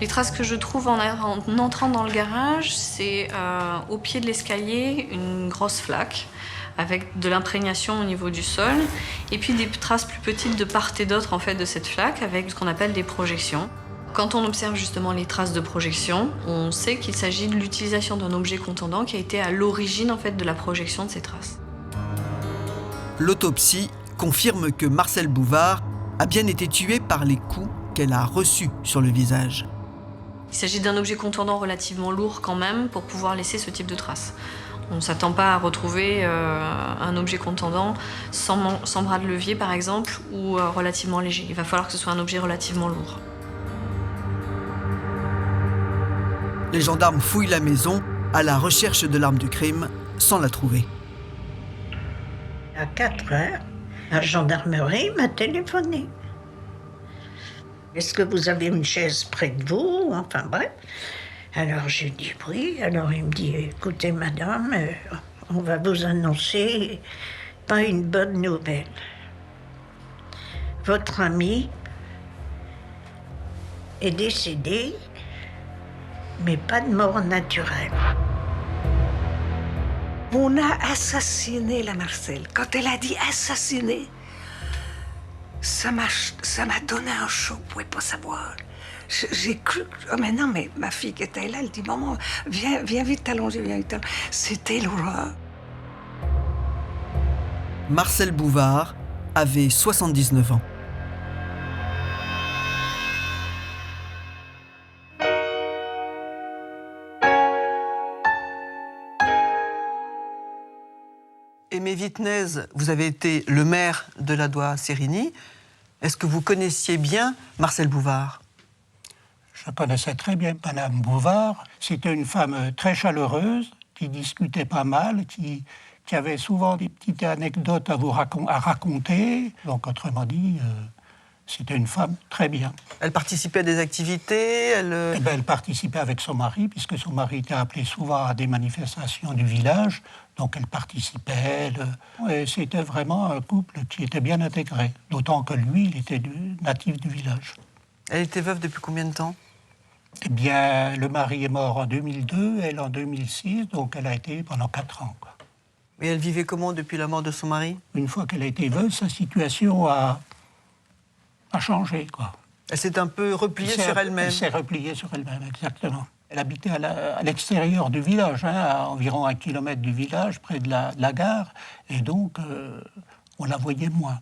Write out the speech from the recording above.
Les traces que je trouve en entrant dans le garage, c'est au pied de l'escalier, une grosse flaque avec de l'imprégnation au niveau du sol et puis des traces plus petites de part et d'autre en fait, de cette flaque avec ce qu'on appelle des projections. Quand on observe justement les traces de projection, on sait qu'il s'agit de l'utilisation d'un objet contondant qui a été à l'origine en fait, de la projection de ces traces. L'autopsie confirme que Marcelle Bouvard a bien été tuée par les coups qu'elle a reçus sur le visage. Il s'agit d'un objet contondant relativement lourd quand même pour pouvoir laisser ce type de traces. On ne s'attend pas à retrouver un objet contondant sans bras de levier par exemple ou relativement léger. Il va falloir que ce soit un objet relativement lourd. Les gendarmes fouillent la maison à la recherche de l'arme du crime sans la trouver. À 4 heures, la gendarmerie m'a téléphoné. Est-ce que vous avez une chaise près de vous? Enfin bref. Alors j'ai dit oui. Alors il me dit, écoutez madame, on va vous annoncer pas une bonne nouvelle. Votre ami est décédé, mais pas de mort naturelle. On a assassiné la Marcelle. Quand elle a dit assassiné, ça m'a donné un choc, vous pouvez pas savoir. J'ai cru, oh mais non, mais ma fille qui était là, elle dit, maman, viens vite t'allonger, viens vite t'allonger. C'était l'horreur. Marcelle Bouvard avait 79 ans. Aimé Vitnez, vous avez été le maire de Ladois-Sérigny. Est-ce que vous connaissiez bien Marcelle Bouvard? Je connaissais très bien Madame Bouvard. C'était une femme très chaleureuse, qui discutait pas mal, qui avait souvent des petites anecdotes à raconter. Donc, autrement dit, c'était une femme très bien. Elle participait à des activités Elle participait avec son mari, puisque son mari était appelé souvent à des manifestations du village. Donc elle participait. Et c'était vraiment un couple qui était bien intégré. D'autant que lui, il était natif du village. Elle était veuve depuis combien de temps? Eh bien, le mari est mort en 2002, elle en 2006, donc elle a été pendant 4 ans. Quoi. Et elle vivait comment depuis la mort de son mari? Une fois qu'elle a été veuve, sa situation a changé, quoi. Elle s'est un peu repliée sur elle-même. Elle s'est repliée sur elle-même, exactement. Elle habitait à l'extérieur du village, à environ 1 kilomètre du village, près de la gare, et donc on la voyait moins.